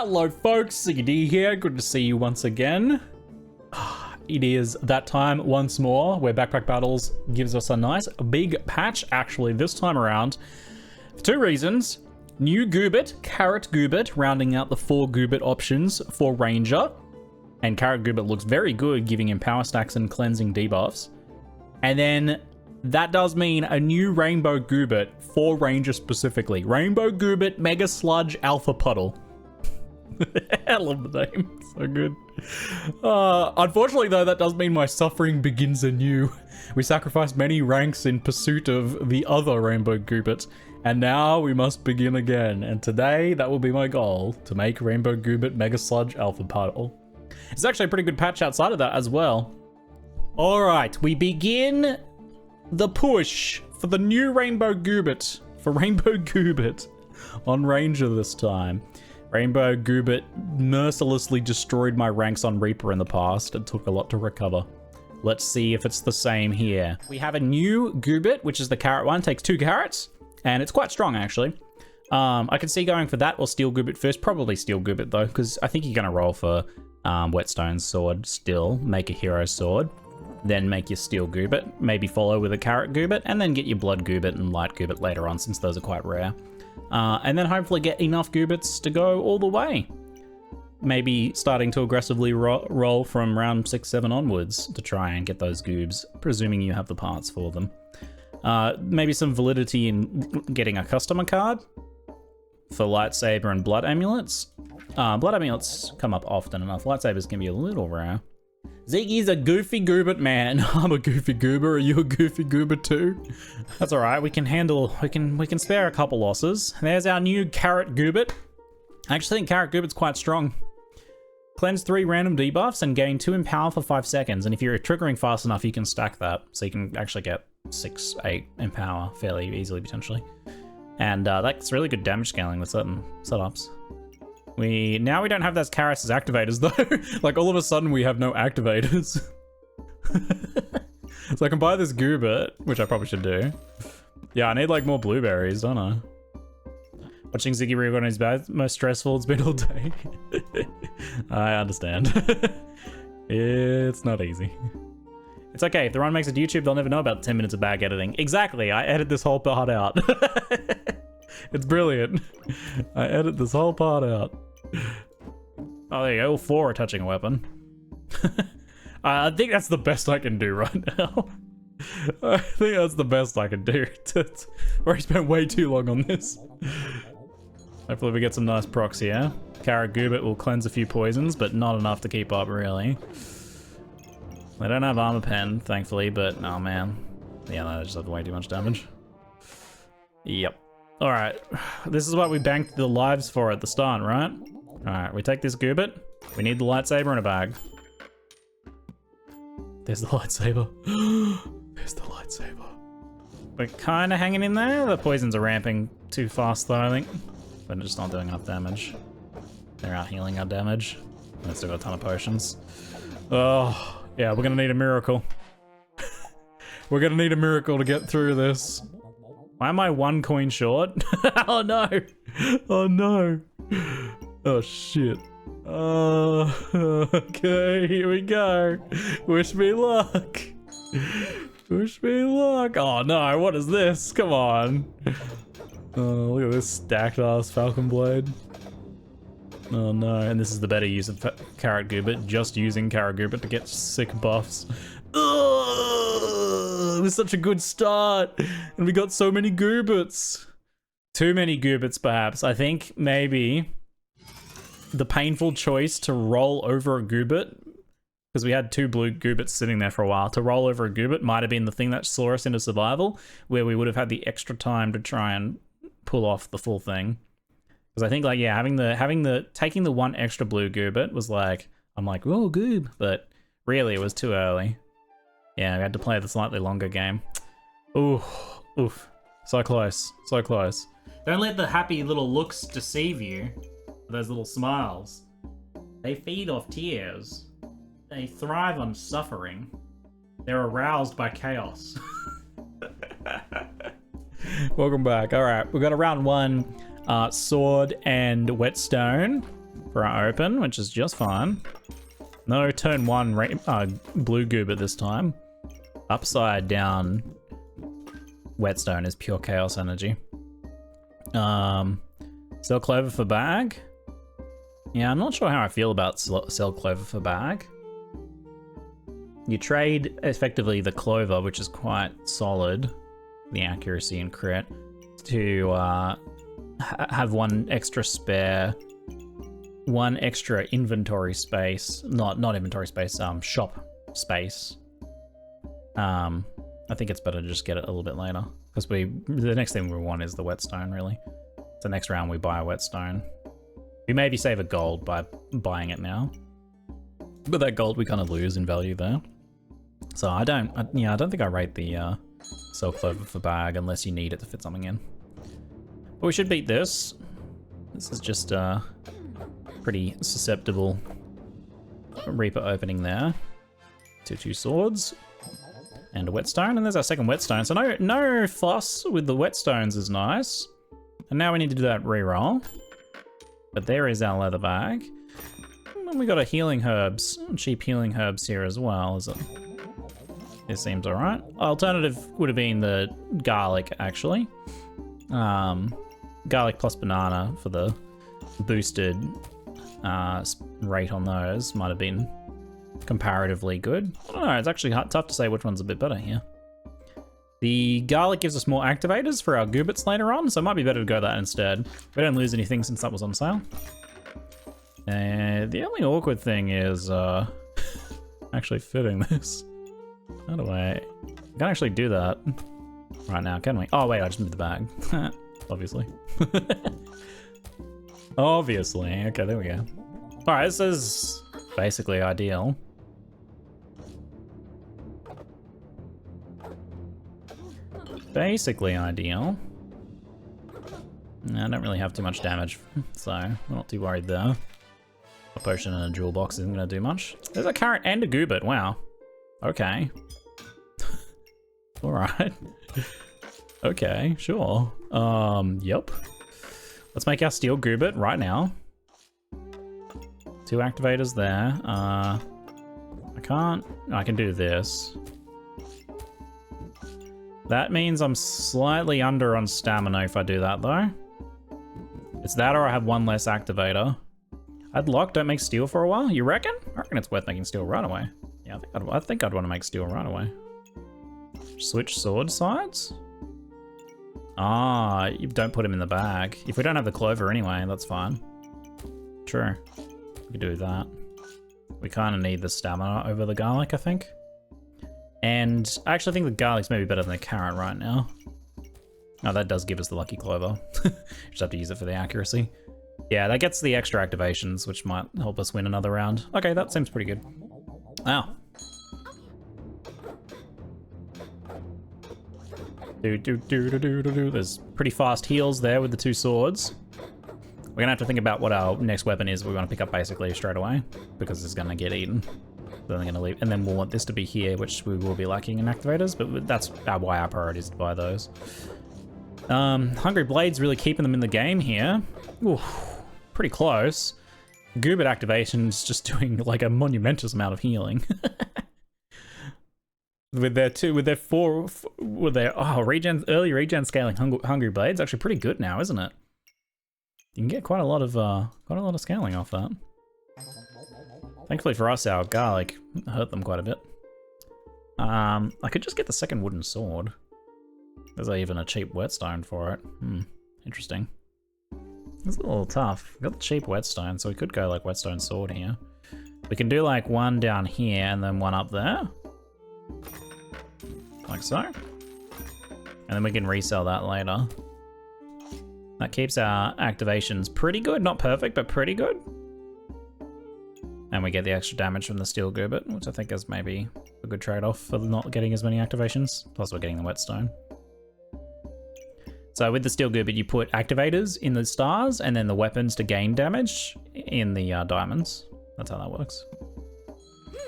Hello folks, CD here, good to see you once again. It is that time once more where Backpack Battles gives us a nice big patch actually this time around. For two reasons. New Goobert, Carrot Goobert, rounding out the 4 Goobert options for Ranger. And Carrot Goobert looks very good, giving him power stacks and cleansing debuffs. And then that does mean a new Rainbow Goobert for Ranger specifically. Rainbow Goobert MEGASLUDGE ALPHAPUDDLE. I love the name, it's so good. Unfortunately though, that does mean my suffering begins anew. We sacrificed many ranks in pursuit of the other Rainbow Goobert, and now we must begin again. And today, that will be my goal, to make Rainbow Goobert MEGASLUDGE ALPHAPUDDLE. It's actually a pretty good patch outside of that as well. Alright, we begin the push for the new Rainbow Goobert, for Rainbow Goobert on Ranger this time. Rainbow Goobert mercilessly destroyed my ranks on Reaper in the past. It took a lot to recover. Let's see if it's the same here. We have a new Goobert, which is the carrot one. It takes 2 carrots, and it's quite strong actually. I can see going for that or Steel Goobert first. Probably Steel Goobert though, because I think you're gonna roll for Whetstone Sword still, make a hero sword, then make your Steel Goobert, maybe follow with a Carrot Goobert, and then get your Blood Goobert and Light Goobert later on, since those are quite rare. And then hopefully get enough Gooberts to go all the way. Maybe starting to aggressively roll from round 6-7 onwards to try and get those goobs, presuming you have the parts for them. Maybe some validity in getting a customer card for Lightsaber and Blood Amulets. Blood Amulets come up often enough. Lightsabers can be a little rare. Ziggy's a goofy Goobert man. I'm a goofy Goober. Are you a goofy Goober too? That's all right. We can handle. We can spare a couple losses. There's our new Carrot Goobert. I actually think Carrot Goobert's quite strong. Cleanse 3 random debuffs and gain 2 in power for 5 seconds. And if you're triggering fast enough, you can stack that, so you can actually get 6, 8 in power fairly easily potentially. And that's really good damage scaling with certain setups. Now we don't have those carrots as activators though. Like all of a sudden we have no activators. So I can buy this Goobert, which I probably should do. Yeah, I need like more blueberries, don't I? Watching Ziggy reborn is bad, most stressful it's been all day. I understand. It's not easy. It's okay, if the run makes it to YouTube, they'll never know about 10 minutes of bag editing. Exactly, I edit this whole part out. It's brilliant. I edit this whole part out. Oh, there you go. All 4 are touching a weapon. I think that's the best I can do right now. I think that's the best I can do. Already spent way too long on this. Hopefully we get some nice procs here. Carrot Goobert will cleanse a few poisons, but not enough to keep up, really. They don't have armor pen, thankfully, but oh man. Yeah, no, they just have way too much damage. Yep. Alright, this is what we banked the lives for at the start, right? Alright, we take this Goobert. We need the lightsaber in a bag. There's the lightsaber. There's the lightsaber. We're kind of hanging in there. The poisons are ramping too fast though, I think. But just not doing enough damage. They're out healing our damage. We've still got a ton of potions. Oh, yeah, we're gonna need a miracle. We're gonna need a miracle to get through this. Why am I 1 coin short? Oh no! Oh no! Oh shit. Okay, here we go. Wish me luck. Wish me luck. Oh no, what is this? Come on. Oh, look at this stacked ass Falcon Blade. Oh no, and this is the better use of Carrot Goobert, just using Carrot Goobert to get sick buffs. Ugh, it was such a good start, and we got so many Gooberts. Too many Gooberts, perhaps. I think maybe the painful choice to roll over a Goobert, because we had 2 blue Gooberts sitting there for a while, to roll over a Goobert might have been the thing that saw us into survival, where we would have had the extra time to try and pull off the full thing. Because I think, like, yeah, taking the 1 extra blue Goobert was like, I'm like, oh, goob, but really it was too early. Yeah, we had to play the slightly longer game. Ooh, oof. So close, so close. Don't let the happy little looks deceive you. Those little smiles. They feed off tears. They thrive on suffering. They're aroused by chaos. Welcome back. All right, we've got a round 1 sword and whetstone. for our open, which is just fine. No turn 1 blue Goobert this time. Upside down whetstone is pure chaos energy. Sell clover for bag. Yeah, I'm not sure how I feel about sell clover for bag. You trade effectively the clover, which is quite solid, the accuracy and crit, to have one extra spare, one extra inventory space, not inventory space, shop space. I think it's better to just get it a little bit later, because the next thing we want is the whetstone, really. So next round we buy a whetstone. We maybe save a gold by buying it now, but that gold we kind of lose in value there. So I don't think I rate the sell clover for bag unless you need it to fit something in. But we should beat this. This is just pretty susceptible Reaper opening there. Two swords and a whetstone, and there's our second whetstone. So no fuss with the whetstones is nice. And now we need to do that reroll. But there is our leather bag. And we got a healing herbs, cheap healing herbs here as well. It seems all right. Alternative would have been the garlic, actually. Garlic plus banana for the boosted rate on those might have been comparatively good. I don't know, it's actually tough to say which one's a bit better here. The garlic gives us more activators for our Gooberts later on, so it might be better to go that instead. We don't lose anything since that was on sale. The only awkward thing is actually fitting this. How do I can't actually do that right now, can we? Oh wait, I just moved the bag. Obviously. Obviously. Okay, there we go. Alright, this is basically ideal. Basically ideal. I don't really have too much damage, so I'm not too worried there. A potion and a jewel box isn't going to do much. There's a carrot and a Goobert, wow. Okay. Alright. Okay, sure. Yep. Let's make our steel Goobert right now. 2 activators there. I can do this. That means I'm slightly under on stamina if I do that though. It's that or I have 1 less activator. I'd lock, don't make steel for a while. You reckon? I reckon it's worth making steel right away. Yeah, I think I'd want to make steel right away. Switch sword sides? Ah, you don't put him in the bag. If we don't have the clover anyway, that's fine. True. We could do that. We kind of need the stamina over the garlic, I think. And I actually think the garlic's maybe better than the carrot right now. Oh, that does give us the lucky clover. Just have to use it for the accuracy. Yeah, that gets the extra activations, which might help us win another round. Okay, that seems pretty good. Wow. There's pretty fast heals there with the 2 swords. We're gonna have to think about what our next weapon is. We want to pick up basically straight away because it's gonna get eaten. Then they're gonna leave, and then we'll want this to be here, which we will be lacking in activators. But that's why our priority is to buy those. Hungry Blade's really keeping them in the game here. Ooh, pretty close. Goobert activation's just doing like a monumentous amount of healing. with their early regen scaling, Hungry Blade's actually pretty good now, isn't it? You can get quite a lot of scaling off that. Thankfully for us, our garlic hurt them quite a bit. I could just get the second wooden sword. There's even a cheap whetstone for it. Interesting. It's a little tough. We've got the cheap whetstone, so we could go like whetstone sword here. We can do like 1 down here and then 1 up there. Like so. And then we can resell that later. That keeps our activations pretty good. Not perfect, but pretty good. And we get the extra damage from the steel Goobert, which I think is maybe a good trade-off for not getting as many activations. Plus we're getting the whetstone. So with the steel Goobert, you put activators in the stars and then the weapons to gain damage in the diamonds. That's how that works.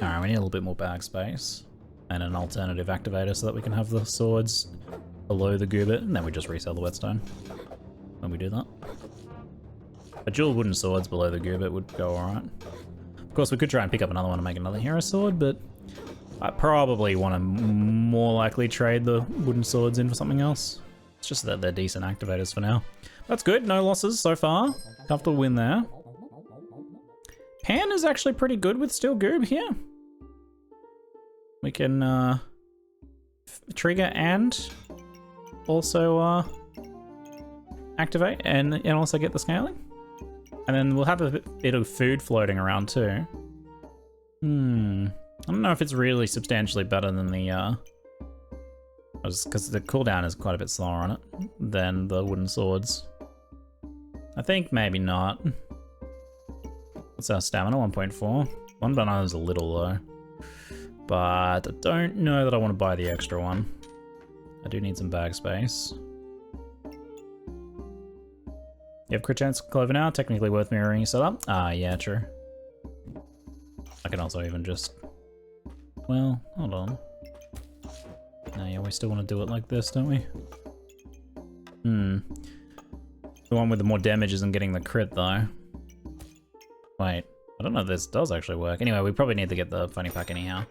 Alright, we need a little bit more bag space and an alternative activator so that we can have the swords below the Goobert, and then we just resell the whetstone when we do that. A dual wooden swords below the Goobert would go alright. Of course, we could try and pick up another one and make another hero sword, but I probably want to more likely trade the wooden swords in for something else. It's just that they're decent activators for now. That's good, no losses so far. Comfortable win there. Pan is actually pretty good with Steel Goob here. We can trigger and also activate and also get the scaling. And then we'll have a bit of food floating around too. I don't know if it's really substantially better than the because the cooldown is quite a bit slower on it than the wooden swords. I think maybe not. What's our stamina? 1.4. One banana is a little low. But I don't know that I want to buy the extra one. I do need some bag space. You have crit chance Clover now, technically worth mirroring your setup. Ah, yeah, true. I can also even just... Well, hold on. No, yeah, we still want to do it like this, don't we? The one with the more damage isn't getting the crit, though. Wait, I don't know if this does actually work. Anyway, we probably need to get the funny pack anyhow,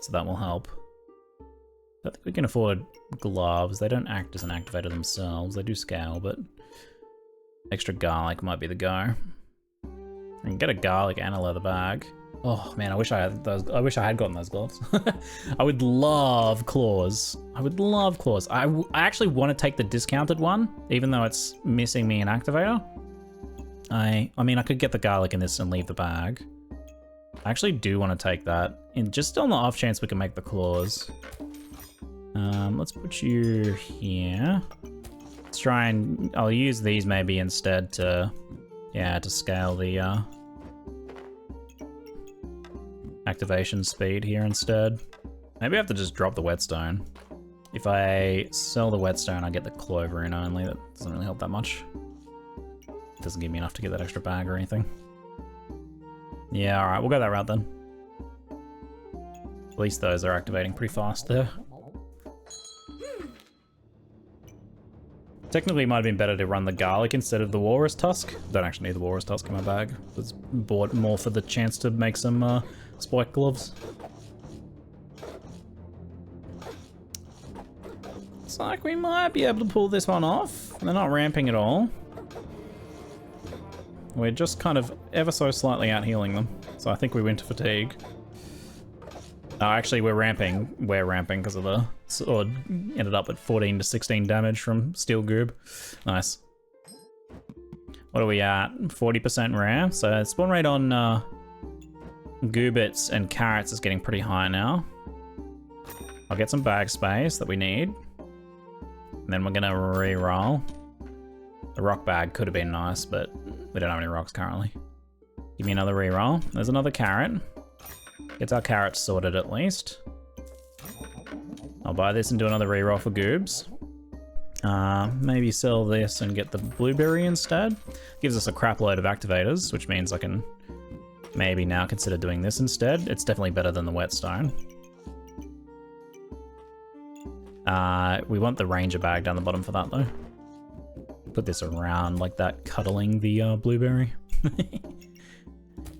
so that will help. I think we can afford gloves. They don't act as an activator themselves. They do scale, but extra garlic might be the go. I can get a garlic and a leather bag. Oh man, I wish I had those. I wish I had gotten those gloves. I would love claws. I would love claws. I actually want to take the discounted one, even though it's missing me an activator. I mean, I could get the garlic in this and leave the bag. I actually do want to take that, and just on the off chance we can make the claws. Let's put you here. Let's try and I'll use these maybe instead to, yeah, to scale the activation speed here instead. Maybe I have to just drop the whetstone. If I sell the whetstone, I get the clover in only. That doesn't really help that much. It doesn't give me enough to get that extra bag or anything. Yeah, alright, we'll go that route then. At least those are activating pretty fast there. Technically, it might have been better to run the garlic instead of the walrus tusk. Don't actually need the walrus tusk in my bag. It's bought more for the chance to make some spike gloves. Looks like we might be able to pull this one off. They're not ramping at all. We're just kind of ever so slightly out healing them. So I think we went to fatigue. Oh, actually, we're ramping. We're ramping because of the sword. Ended up at 14 to 16 damage from Steel Goob. Nice. What are we at? 40% rare. So spawn rate on Gooberts and carrots is getting pretty high now. I'll get some bag space that we need. And then we're gonna re-roll. The rock bag could have been nice, but we don't have any rocks currently. Give me another re-roll. There's another carrot. Gets our carrots sorted at least. I'll buy this and do another reroll for goobs. Maybe sell this and get the blueberry instead. Gives us a crap load of activators, which means I can maybe now consider doing this instead. It's definitely better than the whetstone. We want the ranger bag down the bottom for that though. Put this around like that, cuddling the blueberry.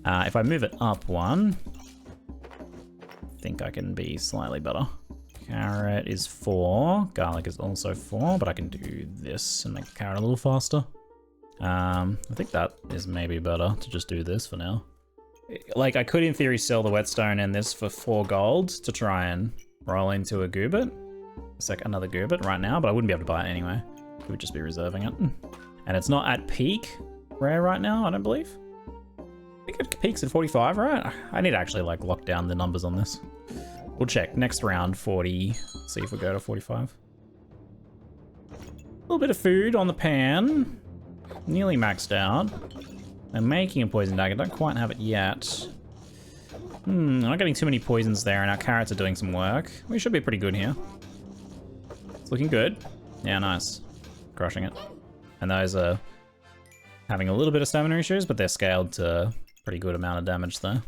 If I move it up one, I think I can be slightly better. Carrot is 4, garlic is also 4, but I can do this and make the carrot a little faster. I think that is maybe better to just do this for now. Like, I could in theory sell the whetstone and this for 4 gold to try and roll into a Goobert. Another Goobert right now, but I wouldn't be able to buy it anyway. We would just be reserving it. And it's not at peak rare right now, I don't believe. I think it peaks at 45, right? I need to actually like lock down the numbers on this. We'll check next round, 40. See if we go to 45. A little bit of food on the pan. Nearly maxed out. I'm making a poison dagger, don't quite have it yet. I'm not getting too many poisons there, and our carrots are doing some work. We should be pretty good here. It's looking good. Yeah, nice. Crushing it. And those are having a little bit of stamina issues, but they're scaled to pretty good amount of damage there.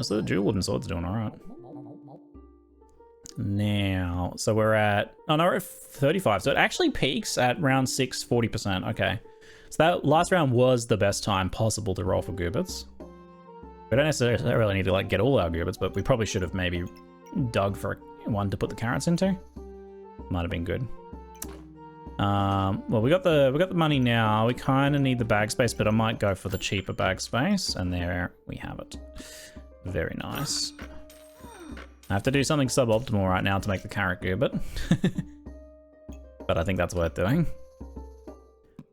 So the dual wooden sword's doing alright. Now, so we're at, oh no, we're at 35. So it actually peaks at round 6, 40%. Okay. So that last round was the best time possible to roll for Gooberts. We don't necessarily need to like get all our Gooberts, but we probably should have maybe dug for one to put the carrots into. Might have been good. Well, we got the money now. We kind of need the bag space, but I might go for the cheaper bag space. And there we have it. Very nice. I have to do something suboptimal right now to make the Carrot Goobert. But I think that's worth doing.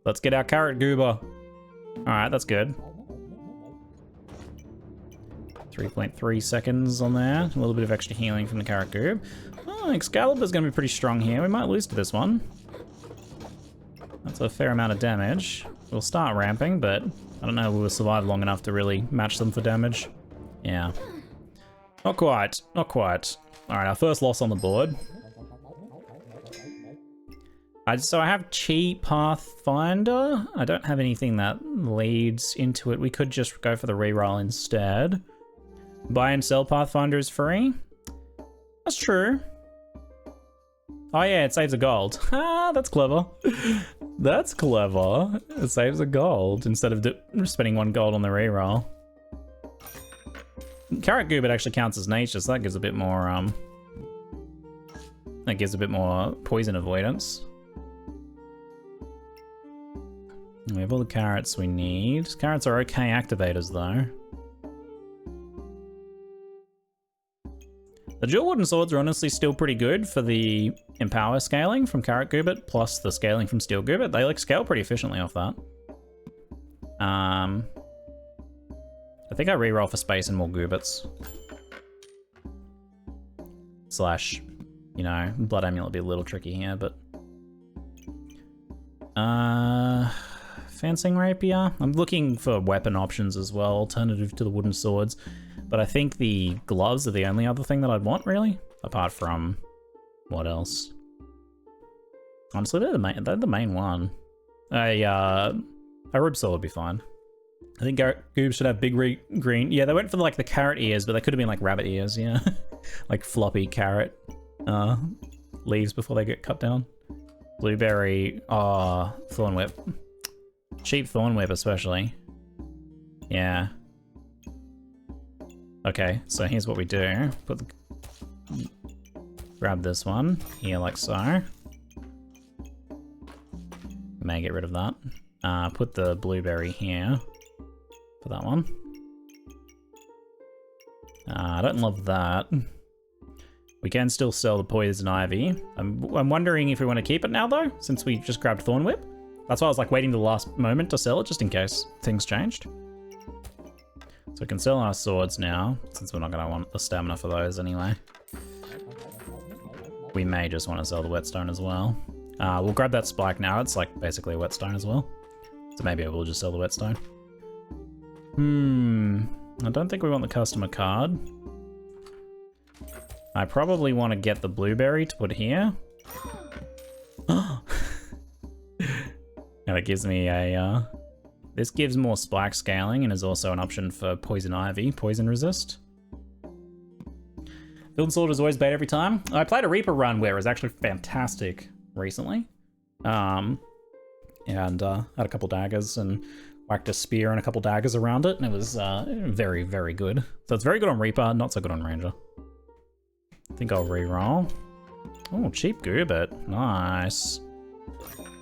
Let's get our Carrot Goobert. All right, that's good. 3.3 seconds on there. A little bit of extra healing from the Carrot Goob. Oh, Excalibur's going to be pretty strong here. We might lose to this one. That's a fair amount of damage. We'll start ramping, but I don't know if we'll survive long enough to really match them for damage. Yeah. Not quite. Not quite. All right, our first loss on the board. So I have Cheap Pathfinder. I don't have anything that leads into it. We could just go for the reroll instead. Buy and sell Pathfinder is free. That's true. Oh yeah, it saves a gold. Ah, that's clever. That's clever. It saves a gold instead of spending 1 gold on the reroll. Carrot Goobert actually counts as nature, so that gives a bit more poison avoidance. We have all the carrots we need. Carrots are okay activators though. The dual wooden swords are honestly still pretty good for the empower scaling from Carrot Goobert plus the scaling from Steel Goobert. They like scale pretty efficiently off that. I think I reroll for space and more Gooberts. Slash, you know, Blood Amulet would be a little tricky here, but Fencing Rapier. I'm looking for weapon options as well, alternative to the wooden swords. But I think the gloves are the only other thing that I'd want, really. Apart from, what else? Honestly, they're the main one. A rib sword would be fine. I think Goob should have big green. Yeah, they went for like the carrot ears, but they could have been like rabbit ears, yeah. Like floppy carrot leaves before they get cut down. Blueberry, Thorn Whip. Cheap Thorn Whip especially. Yeah. Okay, so here's what we do. Grab this one here like so. May get rid of that. Put the blueberry here for that one. I don't love that. We can still sell the Poison Ivy. I'm wondering if we want to keep it now though, since we just grabbed Thorn Whip. That's why I was like waiting the last moment to sell it, just in case things changed. So we can sell our swords now, since we're not going to want the stamina for those anyway. We may just want to sell the whetstone as well. We'll grab that spike now. It's like basically a whetstone as well. So maybe I will just sell the whetstone. I don't think we want the customer card. I probably want to get the blueberry to put here. And it gives me a... this gives more spike scaling and is also an option for Poison Ivy, poison resist. Field Sword is always bait every time. I played a Reaper run where it was actually fantastic recently. And had a couple daggers and whacked a spear and a couple daggers around it, and it was very, very good. So it's very good on Reaper, not so good on Ranger. I think I'll re-roll. Oh, Cheap Goobert. Nice.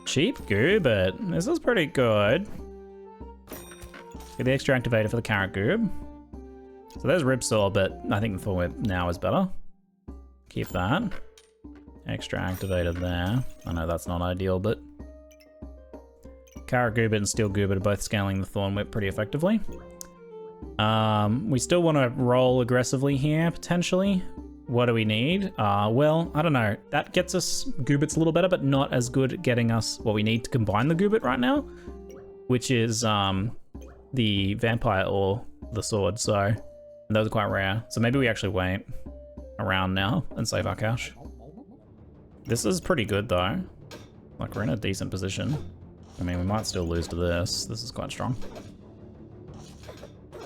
Cheap Goobert. This is pretty good. Get the extra activator for the Carrot Goob. So there's Ribsaw, but I think the Thorn Whip now is better. Keep that. Extra activator there. I know that's not ideal, but Carrot Goobert and Steel Goobert are both scaling the Thorn Whip pretty effectively. We still want to roll aggressively here, potentially. What do we need? Well, I don't know. That gets us Gooberts a little better, but not as good at getting us what we need to combine the Goobert right now, which is the Vampire or the Sword. So those are quite rare. So maybe we actually wait around now and save our cash. This is pretty good though. Like we're in a decent position. I mean, we might still lose to this. This is quite strong.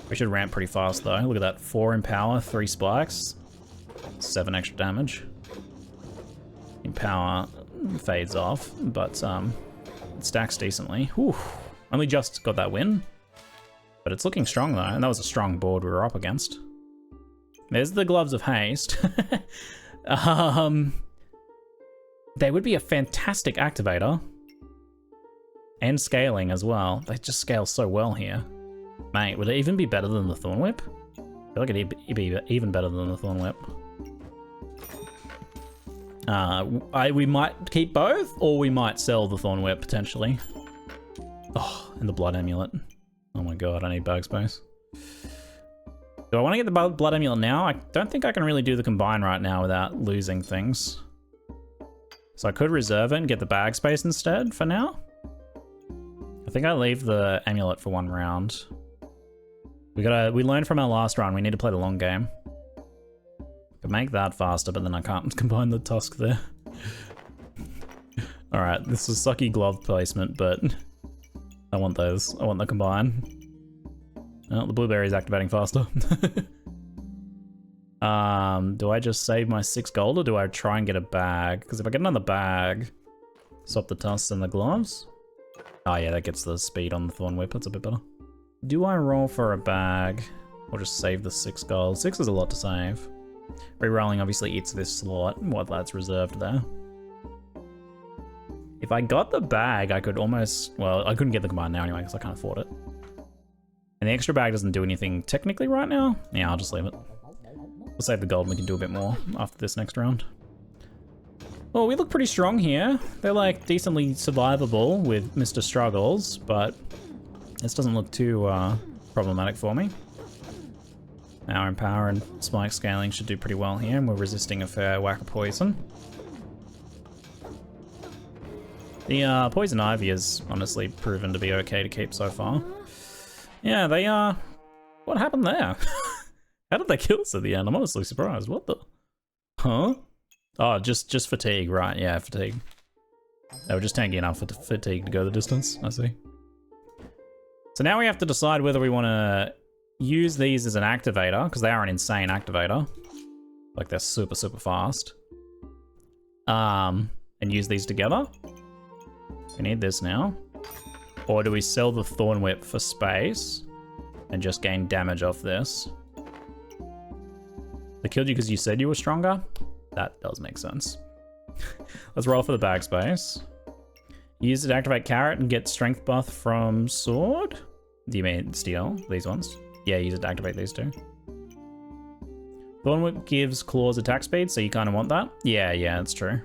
We should ramp pretty fast though. Look at that, 4 in power, 3 spikes. 7 extra damage. In power fades off, but it stacks decently. Whew. Only just got that win. But it's looking strong though, and that was a strong board we were up against. There's the Gloves of Haste. They would be a fantastic activator. And scaling as well. They just scale so well here. Mate, would it even be better than the Thorn Whip? I feel like it'd be even better than the Thorn Whip. We might keep both, or we might sell the Thorn Whip potentially. Oh, and the Blood Amulet. Oh my god, I need bag space. Do I want to get the Blood Amulet now? I don't think I can really do the combine right now without losing things. So I could reserve it and get the bag space instead for now. I think I leave the amulet for one round. We learned from our last round, we need to play the long game. Could make that faster, but then I can't combine the tusk there. Alright, this is sucky glove placement, but I want those. I want the combine. Oh, the blueberry is activating faster. Do I just save my 6 gold, or do I try and get a bag? Because if I get another bag, swap the tusks and the gloves. Oh yeah, that gets the speed on the Thorn Whip. That's a bit better. Do I roll for a bag, or just save the 6 gold? 6 is a lot to save. Rerolling obviously eats this slot, what that's reserved there. If I got the bag, I could almost... Well, I couldn't get the combine now anyway, because I can't afford it. And the extra bag doesn't do anything technically right now. Yeah, I'll just leave it. We'll save the gold and we can do a bit more after this next round. Well, we look pretty strong here. They're like decently survivable with Mr. Struggles, but this doesn't look too problematic for me. Our Empower and Spike Scaling should do pretty well here, and we're resisting a fair whack of poison. The Poison Ivy has honestly proven to be okay to keep so far. Yeah, they what happened there? How did they kill us at the end? I'm honestly surprised. What the? Huh? Oh, just fatigue, right? Yeah, fatigue. They were just tanking enough for fatigue to go the distance. I see. So now we have to decide whether we want to use these as an activator, because they are an insane activator. Like, they're super, super fast. And use these together. We need this now. Or do we sell the Thorn Whip for space and just gain damage off this? They killed you because you said you were stronger? That does make sense. Let's roll for the bag space. Use it to activate Carrot and get strength buff from Sword? Do you mean Steel? These ones? Yeah, use it to activate these two. Thorn Whip gives Claws attack speed, so you kind of want that? Yeah, that's true.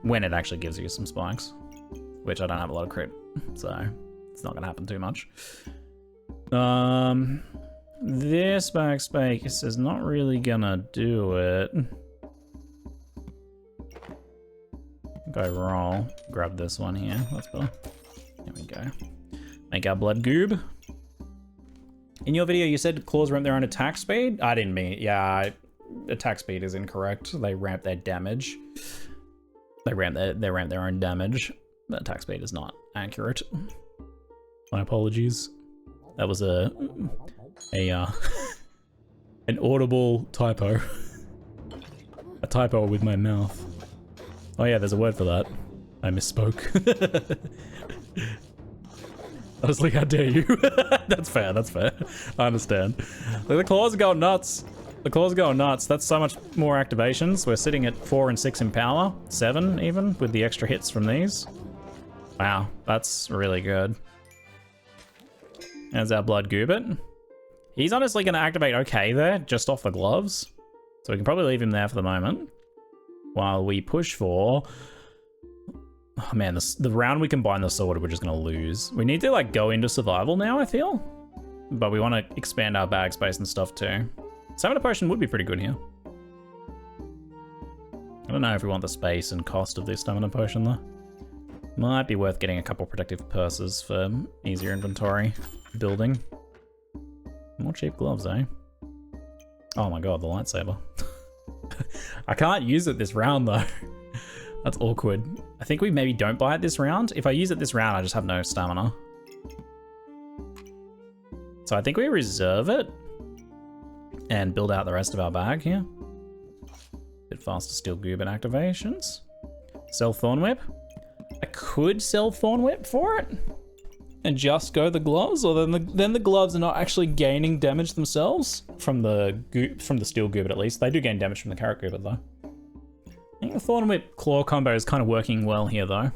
When it actually gives you some spikes. Which I don't have a lot of crit, so it's not gonna happen too much. This bag space is not really gonna do it. Go roll, grab this one here, that's better. There we go. Make our blood goob. In your video, you said claws ramp their own attack speed? I didn't mean, yeah, attack speed is incorrect. They ramp their damage. They ramp their own damage. The attack speed is not accurate. My apologies. That was an audible typo. A typo with my mouth. Oh yeah, there's a word for that. I misspoke. Honestly, how dare you? That's fair, that's fair. I understand. Like, the claws are going nuts. The claws are going nuts. That's so much more activations. We're sitting at 4 and 6 in power. 7 even, with the extra hits from these. Wow, that's really good. There's our Blood Goobert. He's honestly going to activate okay there, just off the gloves. So we can probably leave him there for the moment. While we push for... Oh man, the round we combine the sword, we're just going to lose. We need to like go into survival now, I feel. But we want to expand our bag space and stuff too. Stamina Potion would be pretty good here. I don't know if we want the space and cost of this Stamina Potion though. Might be worth getting a couple protective purses for easier inventory building. More cheap gloves, eh? Oh my god, the lightsaber. I can't use it this round though. That's awkward. I think we maybe don't buy it this round. If I use it this round, I just have no stamina. So I think we reserve it and build out the rest of our bag here. Bit faster Steel Goobert activations. Sell Thorn Whip. I could sell Thorn Whip for it. and just go the gloves, or then the gloves are not actually gaining damage themselves from the steel Goobert at least. They do gain damage from the Carrot Goobert though. I think the Thorn Whip Claw combo is kind of working well here though.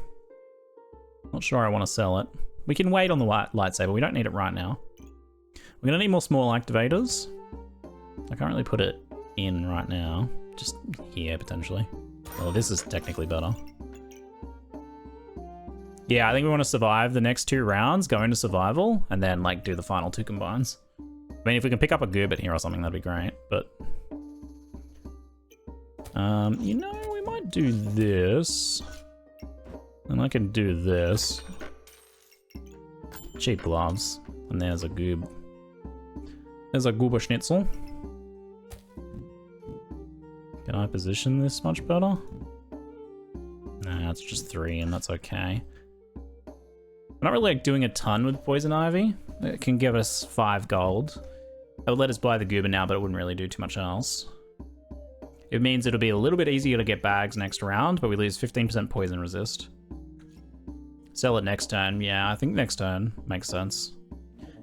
Not sure I want to sell it. We can wait on the lightsaber. We don't need it right now. We're gonna need more small activators. I can't really put it in right now. Just here potentially. Well, this is technically better. Yeah, I think we want to survive the next 2 rounds, go into survival, and then like do the final 2 combines. I mean, if we can pick up a Goobert here or something, that'd be great, but... you know, we might do this. And I can do this. Cheap gloves. And there's a goob. There's a Goober Schnitzel. Can I position this much better? Nah, it's just 3 and that's okay. We're not really like doing a ton with Poison Ivy. It can give us 5 gold. It would let us buy the Goober now, but it wouldn't really do too much else. It means it'll be a little bit easier to get bags next round, but we lose 15% poison resist. Sell it next turn. Yeah, I think next turn makes sense.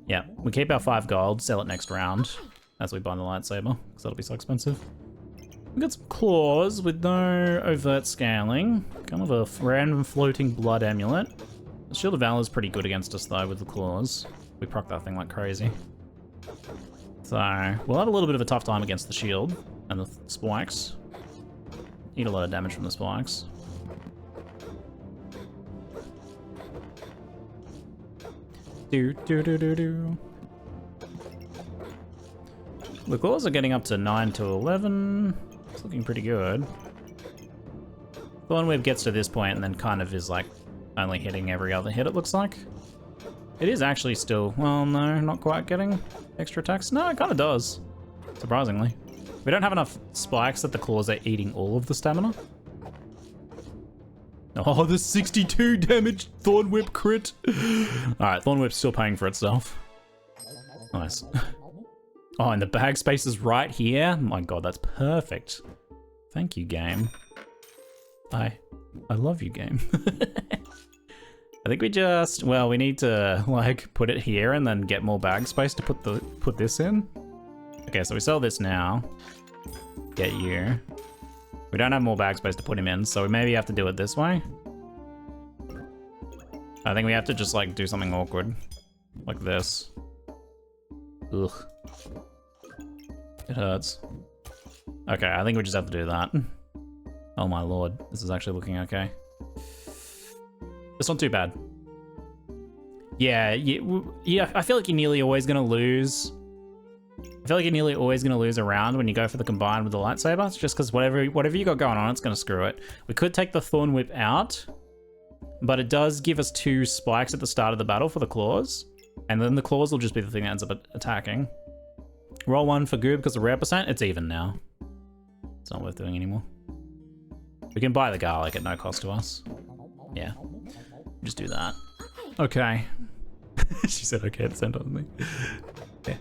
Yeah, we keep our 5 gold, sell it next round as we buy the lightsaber, because that'll be so expensive. We got some claws with no overt scaling. Kind of a random floating blood amulet. The Shield of Valor is pretty good against us though with the claws. We proc that thing like crazy. So we'll have a little bit of a tough time against the shield and the spikes. Eat a lot of damage from the spikes. Do. The claws are getting up to 9 to 11. It's looking pretty good. Thorn Whip gets to this point and then kind of is like only hitting every other hit, it looks like. It is actually still, well, no, not quite getting extra attacks. No, it kind of does, surprisingly. We don't have enough spikes that the claws are eating all of the stamina. Oh, the 62 damage Thorn Whip crit. All right, Thorn Whip's still paying for itself. Nice. Oh, and the bag space is right here. My God, that's perfect. Thank you, game. I love you, game. I think we just, well, we need to like put it here and then get more bag space to put this in. Okay, so we sell this now. Get you. We don't have more bag space to put him in, so we maybe have to do it this way. I think we have to just like do something awkward. Like this. Ugh. It hurts. Okay, I think we just have to do that. Oh my lord, this is actually looking okay. It's not too bad. Yeah, I feel like you're nearly always gonna lose. I feel like you're nearly always gonna lose a round when you go for the combine with the lightsaber. It's just because whatever you got going on, it's gonna screw it. We could take the Thorn Whip out, but it does give us 2 spikes at the start of the battle for the claws, and then the claws will just be the thing that ends up attacking. Roll 1 for Goob because of rare percent. It's even now. It's not worth doing anymore. We can buy the garlic at no cost to us. Yeah, just do that. Okay. She said okay at the same time as me. Yeah.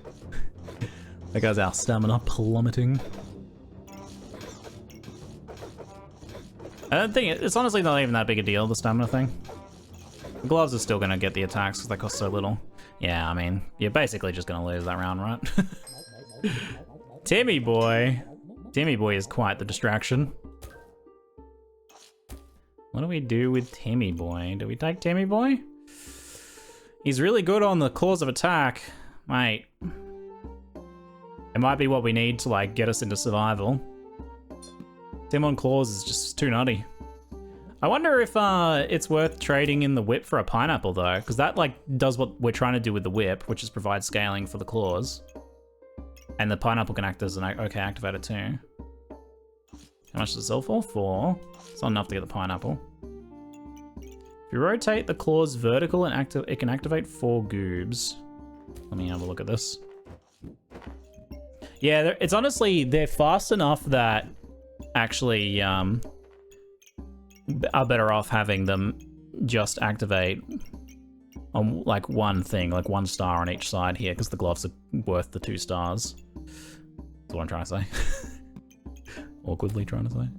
That goes our stamina plummeting. I don't think it's honestly not even that big a deal, the stamina thing. The gloves are still gonna get the attacks because they cost so little. Yeah, I mean, you're basically just gonna lose that round, right? Timmy boy. Timmy boy is quite the distraction. What do we do with Timmy boy? Do we take Timmy boy? He's really good on the claws of attack. Mate. It might be what we need to like get us into survival. Tim on claws is just too nutty. I wonder if it's worth trading in the whip for a pineapple though, because that like does what we're trying to do with the whip, which is provide scaling for the claws. And the pineapple can act as an okay activator too. How much does it sell for? 4. It's not enough to get the pineapple. If you rotate the claws vertical and it can activate 4 goobs. Let me have a look at this. Yeah, it's honestly, they're fast enough that actually are better off having them just activate on like one thing, like 1 star on each side here, because the gloves are worth the 2 stars. That's what I'm trying to say. Awkwardly trying to say.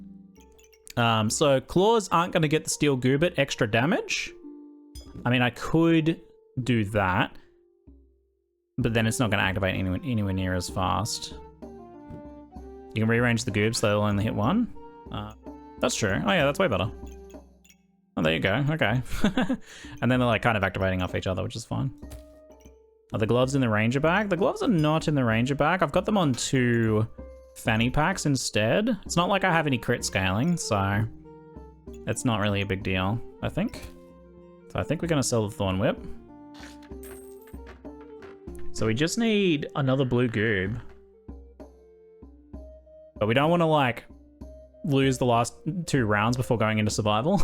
So claws aren't going to get the steel Goobert extra damage. I mean, I could do that. But then it's not going to activate anywhere near as fast. You can rearrange the goobs so they'll only hit one. That's true. Oh yeah, that's way better. Oh, there you go. Okay. And then they're like kind of activating off each other, which is fine. Are the gloves in the ranger bag? The gloves are not in the ranger bag. I've got them on 2 fanny packs instead. It's not like I have any crit scaling, so it's not really a big deal, I think. So I think we're going to sell the Thorn Whip. So we just need another blue goob. But we don't want to like lose the last 2 rounds before going into survival,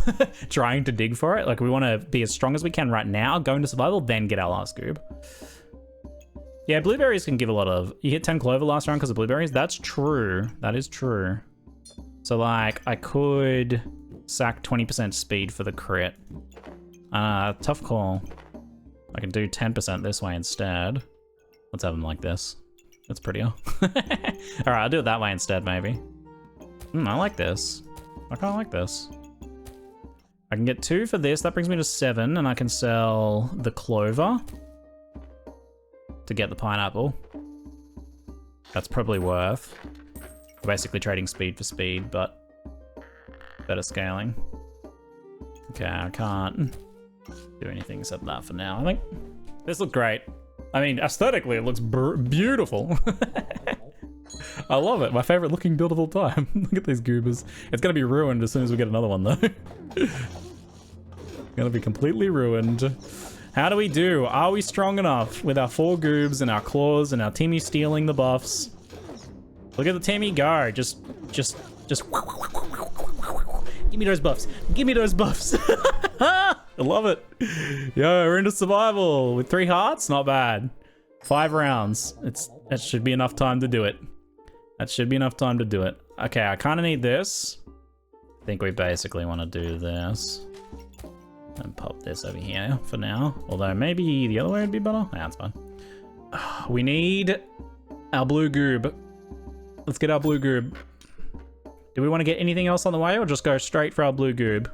trying to dig for it. Like we want to be as strong as we can right now, go into survival, then get our last goob. Yeah, blueberries can give a lot of... You hit 10 clover last round because of blueberries? That's true. That is true. So like, I could sack 20% speed for the crit. Tough call. I can do 10% this way instead. Let's have them like this. That's prettier. Alright, I'll do it that way instead, maybe. I like this. I kind of like this. I can get 2 for this. That brings me to 7, and I can sell the clover to get the pineapple. That's probably worth. We're basically trading speed for speed, but better scaling. Okay, I can't do anything except that for now, I think. This looks great. I mean, aesthetically, it looks beautiful. I love it. My favorite looking build of all time. Look at these goobers. It's gonna be ruined as soon as we get another one, though. Gonna be completely ruined. How do we do? Are we strong enough with our 4 goobs and our claws and our Timmy stealing the buffs? Look at the Timmy go. Just. Give me those buffs. Give me those buffs. I love it. Yo, we're into survival with 3 hearts. Not bad. 5 rounds. That should be enough time to do it. That should be enough time to do it. Okay, I kind of need this. I think we basically want to do this. And pop this over here for now. Although maybe the other way would be better. Yeah, that's fine. We need our blue goob. Let's get our blue goob. Do we want to get anything else on the way or just go straight for our blue goob?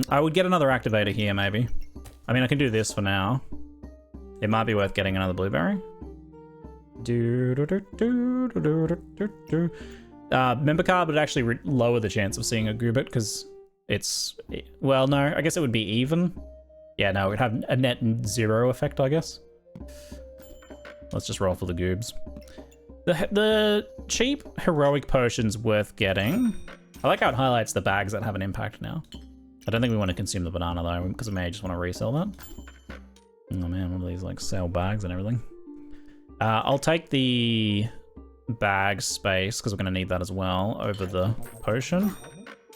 I would get another activator here, maybe. I mean, I can do this for now. It might be worth getting another blueberry. Member card would actually lower the chance of seeing a Goobert because it's... Well, no, I guess it would be even. Yeah, no, it would have a net 0 effect, I guess. Let's just roll for the goobs. The cheap heroic potions worth getting. I like how it highlights the bags that have an impact now. I don't think we want to consume the banana though, because we may just want to resell that. Oh man, one of these like sale bags and everything. I'll take the bag space, because we're going to need that as well, over the potion.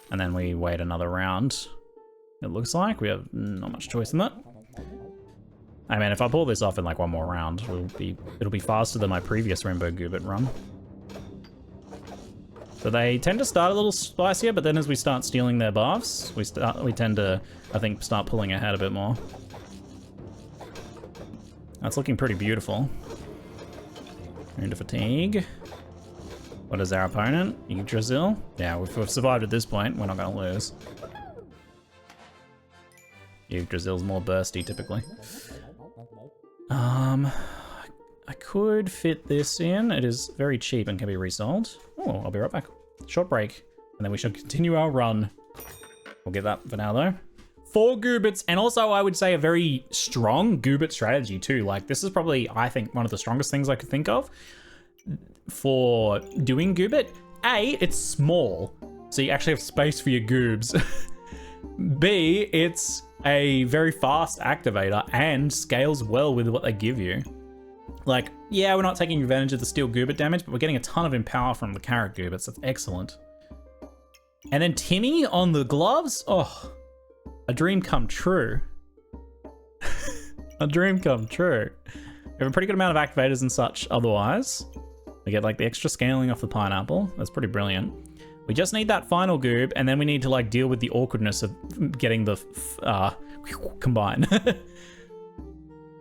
And then we wait another round. It looks like we have not much choice in that. I mean, if I pull this off in like one more round, it'll be faster than my previous Rainbow Goobert run. So they tend to start a little spicier, but then as we start stealing their buffs, we tend to, I think, start pulling ahead a bit more. That's looking pretty beautiful. We're into fatigue. What is our opponent? Yggdrasil? Yeah, if we've survived at this point, we're not gonna lose. Yggdrasil's more bursty, typically. I could fit this in. It is very cheap and can be resold. Oh, I'll be right back. Short break, and then we shall continue our run. We'll get that for now, though. 4 Gooberts, and also I would say a very strong Goobert strategy, too. Like, this is probably, I think, one of the strongest things I could think of for doing Goobert. A, it's small, so you actually have space for your goobs. B, it's a very fast activator and scales well with what they give you. Like, yeah, we're not taking advantage of the steel Goobert damage, but we're getting a ton of empower from the Carrot Goobert, so that's excellent. And then Timmy on the gloves? Oh, a dream come true. A dream come true. We have a pretty good amount of activators and such otherwise. We get like the extra scaling off the pineapple. That's pretty brilliant. We just need that final goob, and then we need to like deal with the awkwardness of getting the combine.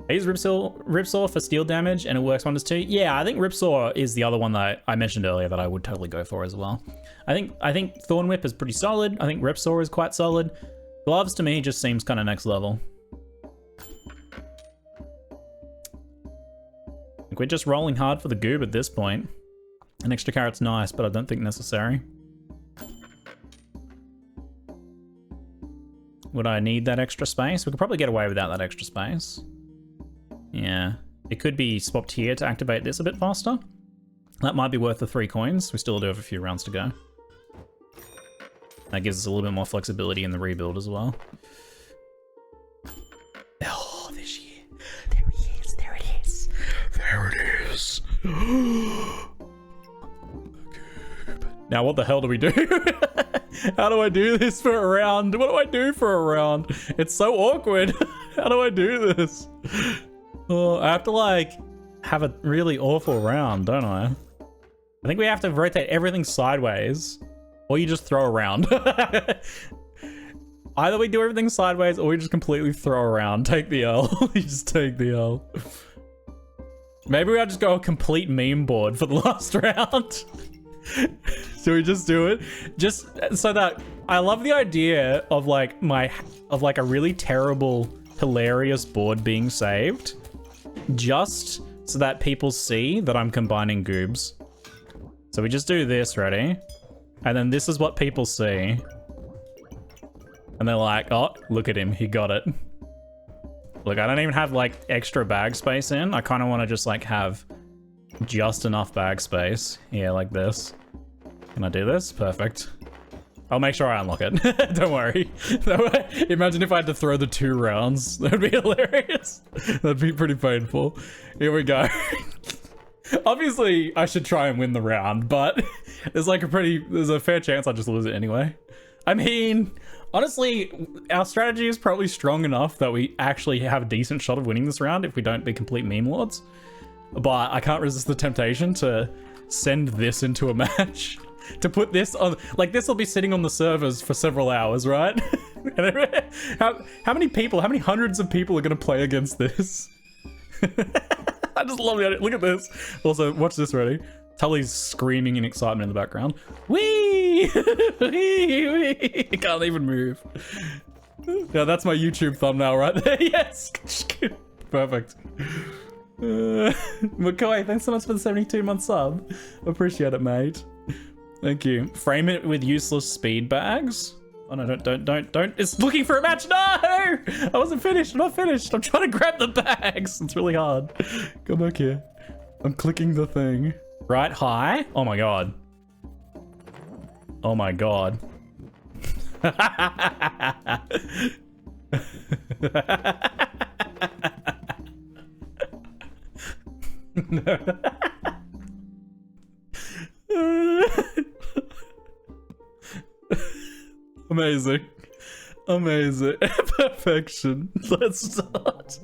I use Ripsaw for steel damage, and it works wonders too. Yeah, I think Ripsaw is the other one that I mentioned earlier that I would totally go for as well. I think Thorn Whip is pretty solid. I think Ripsaw is quite solid. Gloves to me just seems kind of next level. Like, we're just rolling hard for the goob at this point. An extra carrot's nice, but I don't think necessary. Would I need that extra space? We could probably get away without that extra space. Yeah. It could be swapped here to activate this a bit faster. That might be worth the 3 coins. We still do have a few rounds to go. That gives us a little bit more flexibility in the rebuild as well. Oh, this year. There he is. There it is. There it is. Now, what the hell do we do? How do I do this for a round? What do I do for a round? It's so awkward. How do I do this? Oh, I have to, like, have a really awful round, don't I? I think we have to rotate everything sideways, or you just throw around. Either we do everything sideways, or we just completely throw around. Take the L. You just take the L. Maybe I'll just go a complete meme board for the last round. Should we just do it? Just so that I love the idea of like a really terrible, hilarious board being saved, just so that people see that I'm combining goobs. So we just do this, ready? And then this is what people see. And they're like, oh, look at him, he got it. Look, I don't even have like extra bag space in. I kind of want to just like have just enough bag space. Yeah, like this. Can I do this? Perfect. I'll make sure I unlock it. Don't worry. Imagine if I had to throw the 2 rounds. That would be hilarious. That'd be pretty painful. Here we go. Obviously, I should try and win the round, but there's a fair chance I'll just lose it anyway. I mean, honestly, our strategy is probably strong enough that we actually have a decent shot of winning this round if we don't be complete meme lords. But I can't resist the temptation to send this into a match. To put this on, like, this will be sitting on the servers for several hours, right? How many hundreds of people are going to play against this? I just love the idea. Look at this. Also, watch this, ready? Tully's screaming in excitement in the background. Whee! Whee! He can't even move. Yeah, that's my YouTube thumbnail right there. Yes! Perfect. McCoy, thanks so much for the 72-month sub. Appreciate it, mate. Thank you. Frame it with useless speed bags. Oh no, don't. It's looking for a match. No! I wasn't finished. I'm not finished. I'm trying to grab the bags. It's really hard. Come back here. I'm clicking the thing. Right, high. Oh my god. Oh my god. No. Amazing. Amazing. Perfection. Let's start.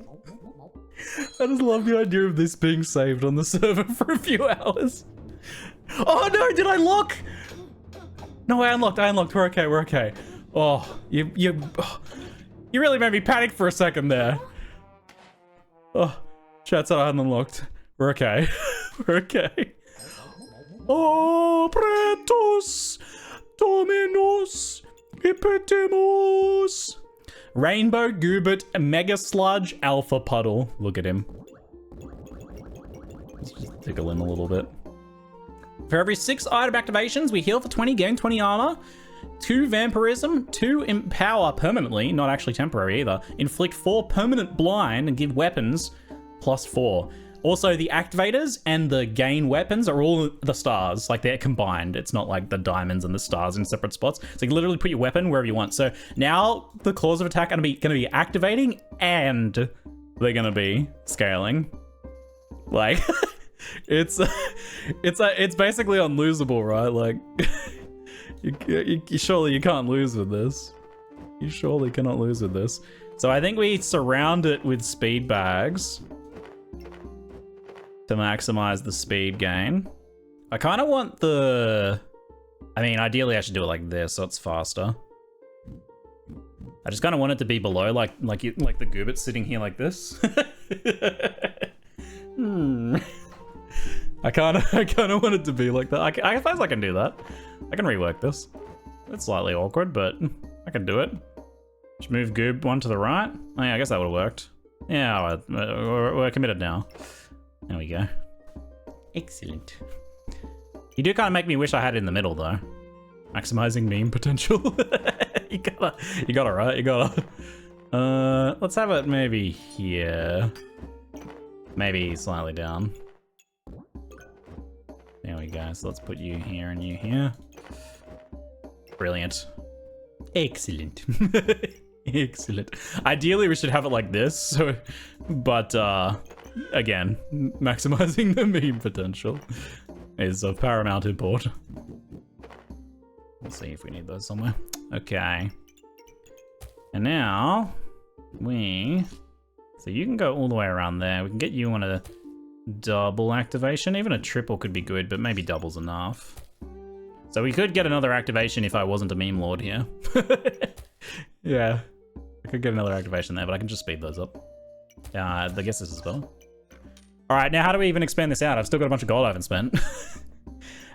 I just love the idea of this being saved on the server for a few hours. Oh no, did I lock? No, I unlocked. We're okay, we're okay. Oh, you really made me panic for a second there. Oh, chat said I hadn't unlocked. We're okay. We're okay. Oh, pretos, dominos, ipetimus. Rainbow Goobert, MEGASLUDGE, ALPHAPUDDLE. Look at him. Let's just tickle him a little bit. For every 6 item activations, we heal for 20, gain 20 armor, 2 vampirism, 2 empower permanently, not actually temporary either, inflict 4 permanent blind, and give weapons +4. Also, the activators and the gain weapons are all the stars, like they're combined. It's not like the diamonds and the stars in separate spots. So you can literally put your weapon wherever you want. So now the claws of attack are gonna be activating and they're gonna be scaling. Like, it's basically unlosable, right? Like, surely you can't lose with this. You surely cannot lose with this. So I think we surround it with speed bags to maximize the speed gain. I kind of want the... I mean, ideally I should do it like this, so it's faster. I just kind of want it to be below, like the Goobert sitting here like this. I kind of want it to be like that. I suppose I can do that. I can rework this. It's slightly awkward, but I can do it. Just move Goob one to the right. Oh yeah, I guess that would have worked. Yeah, we're committed now. There we go. Excellent. You do kind of make me wish I had it in the middle though. Maximizing meme potential. you gotta, right? You gotta. Let's have it maybe here. Maybe slightly down. There we go. So let's put you here and you here. Brilliant. Excellent. Excellent. Ideally, we should have it like this. So, but again, maximizing the meme potential is of paramount import. Let's see if we need those somewhere. Okay. And now so you can go all the way around there. We can get you on a double activation. Even a triple could be good, but maybe double's enough. So we could get another activation if I wasn't a meme lord here. Yeah. I could get another activation there, but I can just speed those up. I guess this is better. All right, now how do we even expand this out? I've still got a bunch of gold I haven't spent.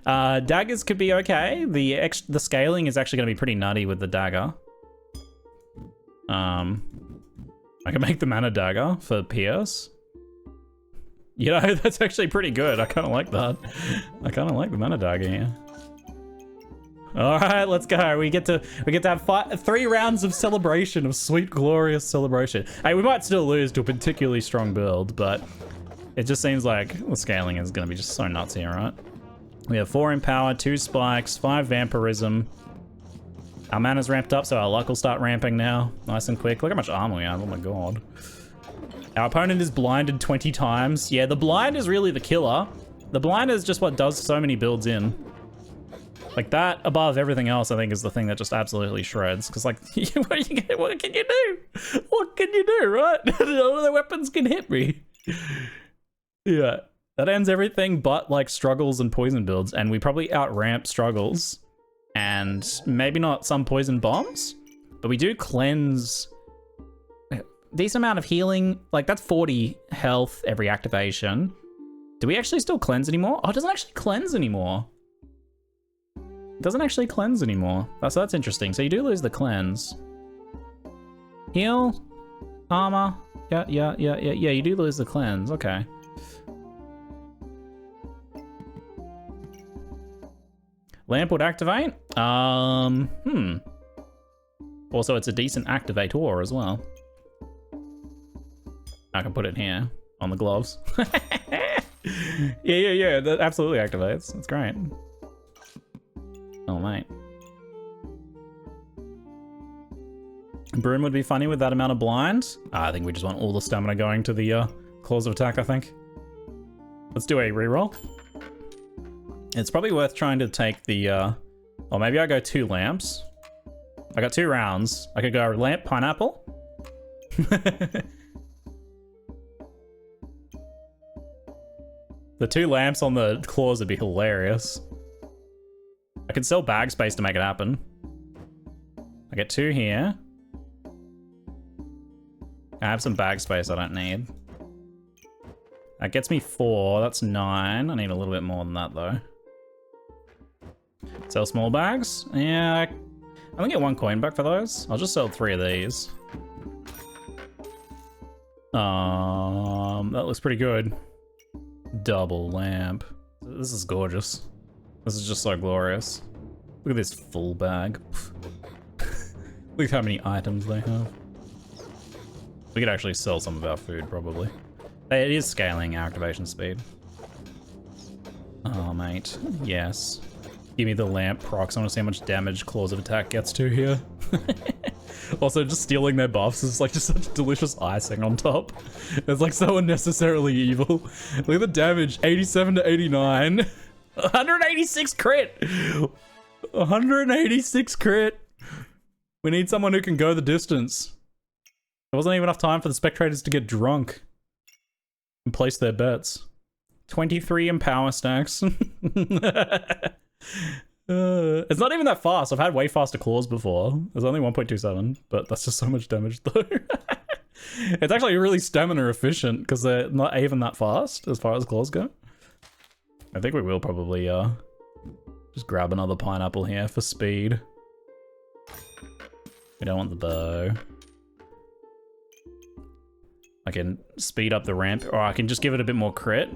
Daggers could be okay. The scaling is actually going to be pretty nutty with the dagger. I can make the mana dagger for Pierce. You know, that's actually pretty good. I kind of like that. I kind of like the mana dagger here. All right, let's go. We get to have 3 rounds of celebration, of sweet, glorious celebration. Hey, we might still lose to a particularly strong build, but it just seems like the scaling is going to be just so nuts here, right? We have 4 Empower, 2 Spikes, 5 Vampirism. Our mana's ramped up, so our luck will start ramping now. Nice and quick. Look how much armor we have. Oh my god. Our opponent is blinded 20 times. Yeah, the blind is really the killer. The blind is just what does so many builds in. Like that above everything else, I think, is the thing that just absolutely shreds. Because, like, what can you do? What can you do, right? None of the weapons can hit me. Yeah, that ends everything but, like, struggles and poison builds. And we probably outramp struggles. And maybe not some poison bombs. But we do cleanse a decent amount of healing. Like, that's 40 health every activation. Do we actually still cleanse anymore? Oh, it doesn't actually cleanse anymore. It doesn't actually cleanse anymore. So that's interesting. So you do lose the cleanse. Heal. Armor. Yeah, you do lose the cleanse. Okay. Lamp would activate. Also, it's a decent activator as well. I can put it here on the gloves. Yeah. That absolutely activates. That's great. Oh, mate. Broom would be funny with that amount of blind. I think we just want all the stamina going to the claws of attack, I think. Let's do a reroll. It's probably worth trying to take the, or maybe I go 2 lamps. I got 2 rounds. I could go lamp, pineapple. The 2 lamps on the claws would be hilarious. I could sell bag space to make it happen. I get 2 here. I have some bag space I don't need. That gets me 4, that's 9. I need a little bit more than that though. Sell small bags? Yeah, I only get 1 coin back for those. I'll just sell 3 of these. That looks pretty good. Double lamp. This is gorgeous. This is just so glorious. Look at this full bag. Look at how many items they have. We could actually sell some of our food, probably. It is scaling our activation speed. Oh, mate. Yes. Give me the lamp procs. I want to see how much damage Claws of Attack gets to here. Also, just stealing their buffs is like just such delicious icing on top. It's like so unnecessarily evil. Look at the damage, 87 to 89. 186 crit! 186 crit! We need someone who can go the distance. There wasn't even enough time for the spectators to get drunk and place their bets. 23 in power stacks. It's not even that fast. I've had way faster claws before. There's only 1.27, but that's just so much damage though. It's actually really stamina efficient because they're not even that fast as far as claws go. I think we will probably just grab another pineapple here for speed. We don't want the bow. I can speed up the ramp, or I can just give it a bit more crit.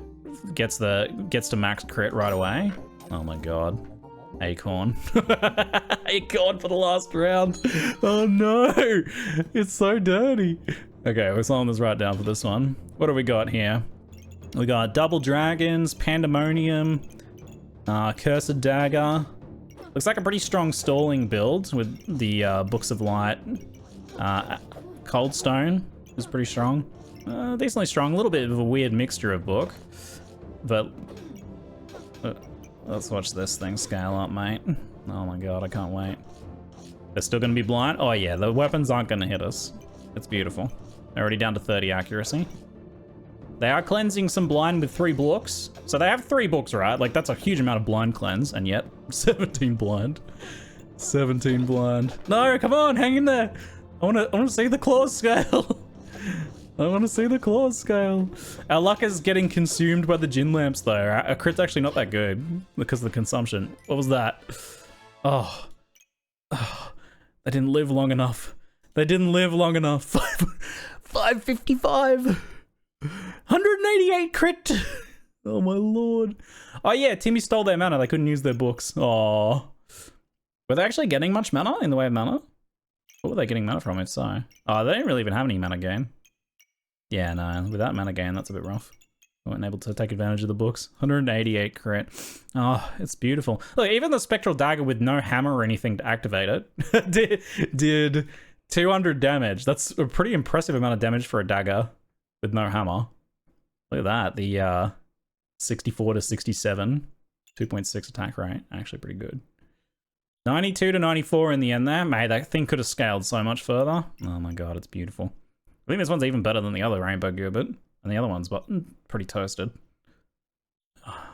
Gets to max crit right away. Oh my god. Acorn. Acorn for the last round. Oh no! It's so dirty. Okay, we're slowing this right down for this one. What do we got here? We got Double Dragons, Pandemonium, Cursed Dagger. Looks like a pretty strong stalling build with the Books of Light. Cold Stone is pretty strong. Decently strong. A little bit of a weird mixture of book. But let's watch this thing scale up, mate. Oh my god, I can't wait. They're still gonna be blind? Oh yeah, the weapons aren't gonna hit us. It's beautiful. They're already down to 30 accuracy. They are cleansing some blind with 3 books. So they have 3 books, right? Like, that's a huge amount of blind cleanse, and yet 17 blind. 17 blind. No, come on, hang in there. I wanna see the claw scale. I want to see the claws scale. Our luck is getting consumed by the gin lamps, though. Our crit's actually not that good because of the consumption. What was that? Oh. They didn't live long enough. They didn't live long enough. 555. 188 crit. Oh my lord. Oh yeah, Timmy stole their mana. They couldn't use their books. Oh. Were they actually getting much mana in the way of mana? What were they getting mana from if so? Oh, they didn't really even have any mana gain. Yeah, no, without mana gain, that's a bit rough. I wasn't able to take advantage of the books. 188 crit. Oh, it's beautiful. Look, even the Spectral Dagger with no hammer or anything to activate it did 200 damage. That's a pretty impressive amount of damage for a dagger with no hammer. Look at that. The 64 to 67, 2.6 attack rate. Actually pretty good. 92 to 94 in the end there. Mate, that thing could have scaled so much further. Oh my god, it's beautiful. I think this one's even better than the other Rainbow Goobert. And the other one's pretty toasted. Oh,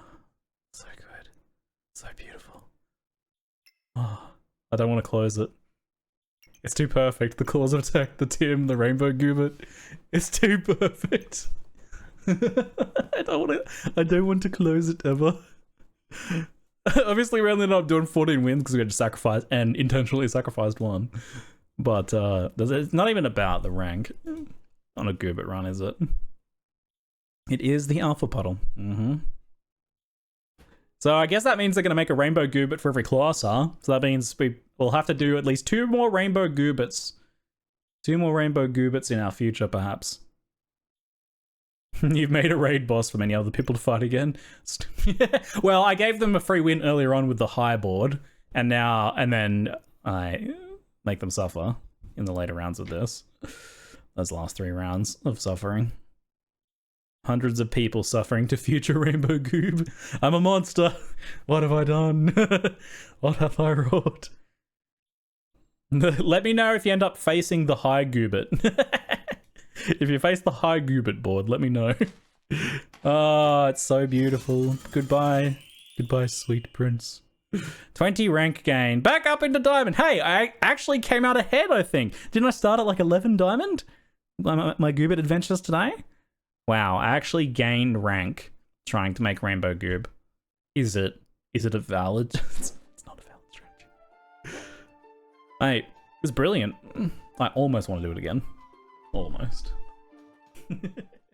so good. So beautiful. Oh, I don't want to close it. It's too perfect. The claws of attack, the Tim, the Rainbow Goobert. It's too perfect. I don't want to close it ever. Obviously, we ended up doing 14 wins because we had to sacrifice and intentionally sacrificed one. But it's not even about the rank on a Goobert run, is it? It is the ALPHAPUDDLE. So I guess that means they're going to make a Rainbow Goobert for every class, huh? So that means we'll have to do at least 2 more Rainbow Gooberts. 2 more Rainbow Gooberts in our future, perhaps. You've made a raid boss for many other people to fight again. Well, I gave them a free win earlier on with the high board, and then I make them suffer in the later rounds of this. Those last 3 rounds of suffering. Hundreds of people suffering to future Rainbow Goob. I'm a monster. What have I done? What have I wrought? Let me know if you end up facing the high Goobert. If you face the high Goobert board, let me know. Oh, it's so beautiful. Goodbye. Goodbye, sweet prince. 20 rank gain. Back up into diamond. Hey, I actually came out ahead, I think. Didn't I start at like 11 diamond? My Goobert adventures today? Wow, I actually gained rank trying to make Rainbow Goob. Is it a valid? It's not a valid strategy. Mate, it's brilliant. I almost want to do it again. Almost.